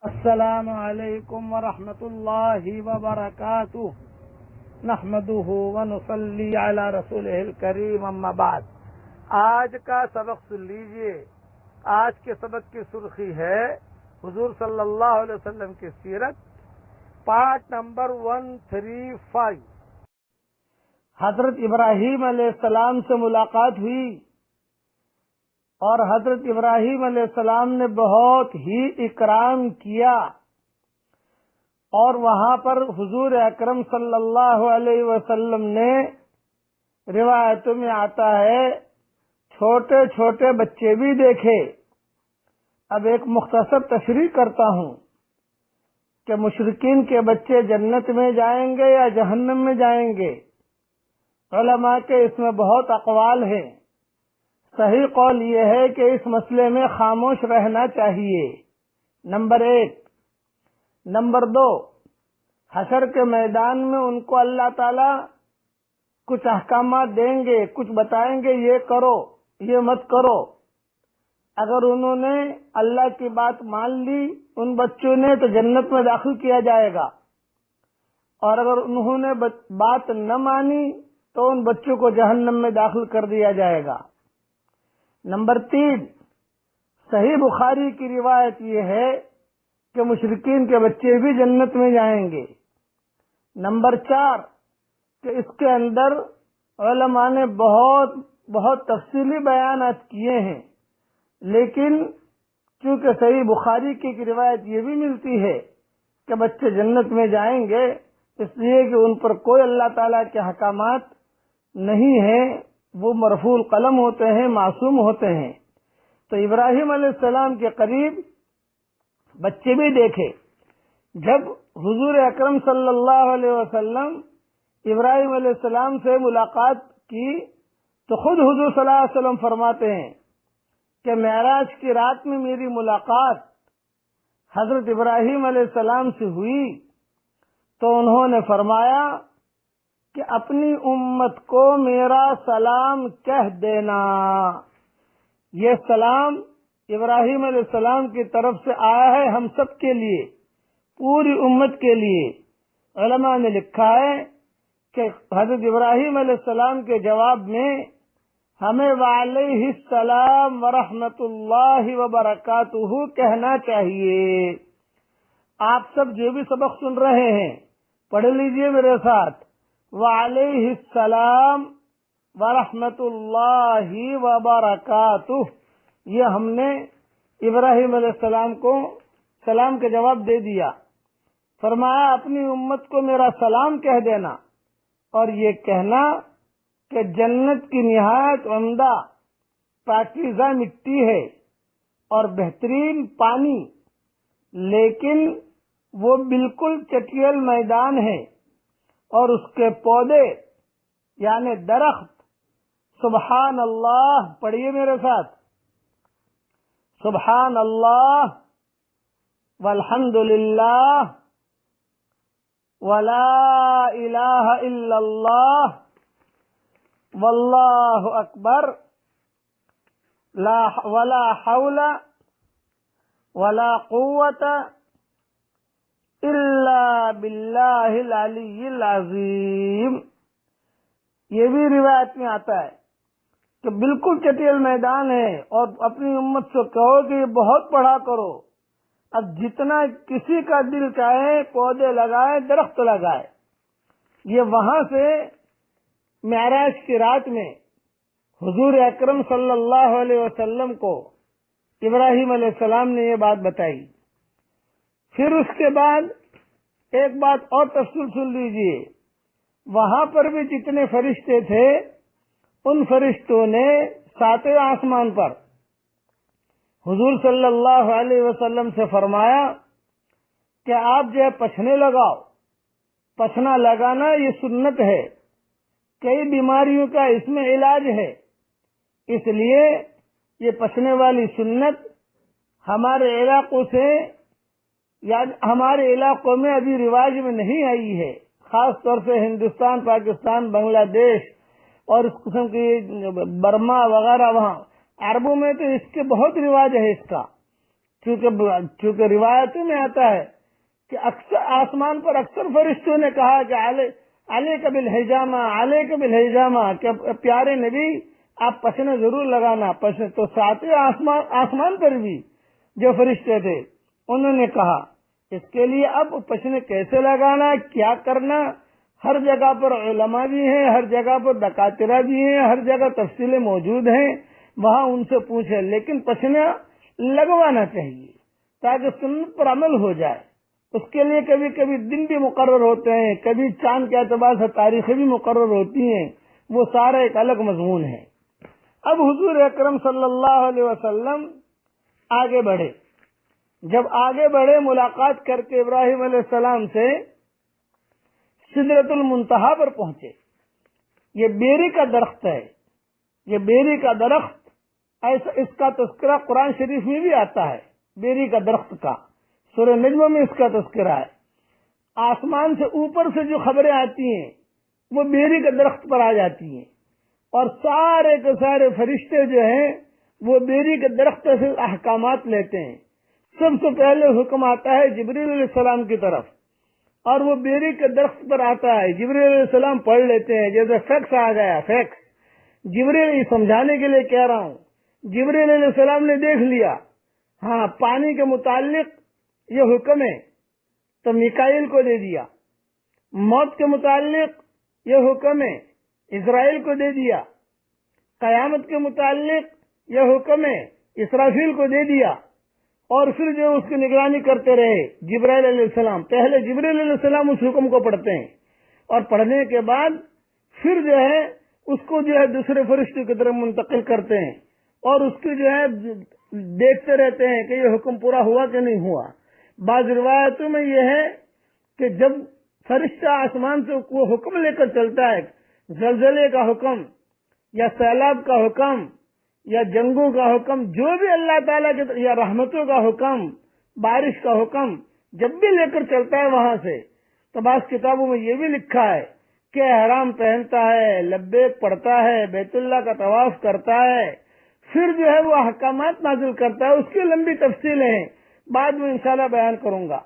السلام علیکم ورحمۃ اللہ وبرکاتہ نحمدہ ونصلی علی رسولہ الکریم اما بعد۔ آج کا سبق سن لیجئے۔ آج کے سبق کی سرخی ہے حضور صلی اللہ علیہ وسلم کی سیرت، پارٹ نمبر 135۔ حضرت ابراہیم علیہ السلام سے ملاقات ہوئی اور حضرت ابراہیم علیہ السلام نے بہت ہی اکرام کیا، اور وہاں پر حضور اکرم صلی اللہ علیہ وسلم نے، روایتوں میں آتا ہے، چھوٹے چھوٹے بچے بھی دیکھے۔ اب ایک مختصر تشریح کرتا ہوں کہ مشرکین کے بچے جنت میں جائیں گے یا جہنم میں جائیں گے۔ علماء کے اس میں بہت اقوال ہیں۔ صحیح قول یہ ہے کہ اس مسئلے میں خاموش رہنا چاہیے، نمبر 1۔ نمبر 2، حشر کے میدان میں ان کو اللہ تعالی کچھ احکامات دیں گے، کچھ بتائیں گے، یہ کرو، یہ مت کرو۔ اگر انہوں نے اللہ کی بات مان لی ان بچوں نے تو جنت میں داخل کیا جائے گا، اور اگر انہوں نے بات نہ مانی تو ان بچوں کو جہنم میں داخل کر دیا جائے گا۔ نمبر 3، صحیح بخاری کی روایت یہ ہے کہ مشرکین کے بچے بھی جنت میں جائیں گے۔ نمبر 4، کہ اس کے اندر علماء نے بہت تفصیلی بیانات کیے ہیں، لیکن چونکہ صحیح بخاری کی روایت یہ بھی ملتی ہے کہ بچے جنت میں جائیں گے، اس لیے کہ ان پر کوئی اللہ تعالیٰ کے احکامات نہیں ہیں، وہ مرفوع القلم ہوتے ہیں، معصوم ہوتے ہیں۔ تو ابراہیم علیہ السلام کے قریب بچے بھی دیکھے۔ جب حضور اکرم صلی اللہ علیہ وسلم ابراہیم علیہ السلام سے ملاقات کی تو خود حضور صلی اللہ علیہ وسلم فرماتے ہیں کہ معراج کی رات میں میری ملاقات حضرت ابراہیم علیہ السلام سے ہوئی تو انہوں نے فرمایا کہ اپنی امت کو میرا سلام کہہ دینا۔ یہ سلام ابراہیم علیہ السلام کی طرف سے آیا ہے ہم سب کے لیے، پوری امت کے لیے۔ علماء نے لکھا ہے کہ حضرت ابراہیم علیہ السلام کے جواب میں ہمیں وعلیہ السلام ورحمۃ اللہ وبرکاتہ کہنا چاہیے۔ آپ سب جو بھی سبق سن رہے ہیں پڑھ لیجئے میرے ساتھ، وعلیہ السلام ورحمۃ اللہ وبرکاتہ۔ یہ ہم نے ابراہیم علیہ السلام کو سلام کے جواب دے دیا۔ فرمایا اپنی امت کو میرا سلام کہہ دینا، اور یہ کہنا کہ جنت کی نہایت عمدہ پاکیزہ مٹی ہے اور بہترین پانی، لیکن وہ بالکل چٹیل میدان ہے، اور اس کے پودے یعنی درخت، سبحان اللہ، پڑھیے میرے ساتھ، سبحان اللہ والحمد للہ ولا الہ الا اللہ واللہ اکبر ولا حول ولا قوت الا باللہ العلی العظیم۔ یہ بھی روایت میں آتا ہے کہ بالکل چٹیل میدان ہے، اور اپنی امت سے کہو کہ یہ بہت پڑھا کرو۔ اب جتنا کسی کا دل چاہے پودے لگائے، درخت لگائے۔ یہ وہاں سے معراج کی رات میں حضور اکرم صلی اللہ علیہ وسلم کو ابراہیم علیہ السلام نے یہ بات بتائی۔ پھر اس کے بعد ایک بات اور تفصیل سن لیجئے، وہاں پر بھی جتنے فرشتے تھے ان فرشتوں نے 7ویں آسمان پر حضور صلی اللہ علیہ وسلم سے فرمایا کہ آپ جو ہے پچھنے لگاؤ۔ پچھنا لگانا یہ سنت ہے، کئی بیماریوں کا اس میں علاج ہے، اس لیے یہ پچھنے والی سنت ہمارے علاقوں سے یا ہمارے علاقوں میں ابھی رواج میں نہیں آئی ہے، خاص طور سے ہندوستان، پاکستان، بنگلہ دیش اور اس قسم کی برما وغیرہ، وہاں عربوں میں تو اس کے بہت رواج ہے اس کا، چونکہ روایتوں میں آتا ہے کہ اکثر آسمان پر اکثر فرشتوں نے کہا کہ علیک بالحجامہ علیک بالحجامہ، کہ پیارے نبی آپ پسینہ ضرور لگانا پسینہ. تو ساتویں آسمان پر بھی جو فرشتے تھے انہوں نے کہا اس کے لیے اب پسینے کیسے لگانا، کیا کرنا. ہر جگہ پر علماء بھی ہیں، ہر جگہ پر دکاترہ بھی ہیں، ہر جگہ تفصیلیں موجود ہیں، وہاں ان سے پوچھے. لیکن پسینہ لگوانا چاہیے تاکہ سنت پر عمل ہو جائے. اس کے لیے کبھی کبھی دن بھی مقرر ہوتے ہیں، کبھی چاند کے اعتبار سے تاریخیں بھی مقرر ہوتی ہیں، وہ سارا ایک الگ مضمون ہے. اب حضور اکرم صلی اللہ علیہ وسلم آگے بڑھے. جب آگے بڑھے ملاقات کر کے ابراہیم علیہ السلام سے سدرۃ المنتہا پر پہنچے. یہ بیری کا درخت ہے، یہ بیری کا درخت ایسا، اس کا تذکرہ قرآن شریف میں بھی آتا ہے. بیری کا درخت کا سورہ نجم میں اس کا تذکرہ ہے. آسمان سے اوپر سے جو خبریں آتی ہیں وہ بیری کے درخت پر آ جاتی ہیں، اور سارے کے سارے فرشتے جو ہیں وہ بیری کے درخت سے احکامات لیتے ہیں. سب سے پہلے حکم آتا ہے جبریل علیہ السلام کی طرف، اور وہ بیری کے درخت پر آتا ہے. جبریل علیہ السلام پڑھ لیتے ہیں، جیسے فیکس آ گیا، فیکس جبریل سمجھانے کے لیے کہہ رہا ہوں. جبریل علیہ السلام نے دیکھ لیا، ہاں پانی کے متعلق یہ حکم ہے تو میکائیل کو دے دیا. موت کے متعلق یہ حکم ہے، اسرائیل کو دے دیا. قیامت کے متعلق یہ حکم ہے، اسرافیل کو دے دیا. اور پھر جو اس کی نگرانی کرتے رہے جبرائیل علیہ السلام. پہلے جبرائیل علیہ السلام اس حکم کو پڑھتے ہیں، اور پڑھنے کے بعد پھر جو ہے اس کو جو ہے دوسرے فرشتے کی طرف منتقل کرتے ہیں، اور اس کی جو ہے دیکھتے رہتے ہیں کہ یہ حکم پورا ہوا کہ نہیں ہوا. بعض روایتوں میں یہ ہے کہ جب فرشتہ آسمان سے وہ حکم لے کر چلتا ہے، زلزلے کا حکم یا سیلاب کا حکم یا جنگوں کا حکم، جو بھی اللہ تعالیٰ کے یا رحمتوں کا حکم، بارش کا حکم جب بھی لے کر چلتا ہے وہاں سے، تو بعض کتابوں میں یہ بھی لکھا ہے کہ احرام پہنتا ہے، لبیک پڑھتا ہے، بیت اللہ کا طواف کرتا ہے، پھر جو ہے وہ احکامات نازل کرتا ہے. اس کی لمبی تفصیلیں ہیں، بعد میں انشاءاللہ بیان کروں گا.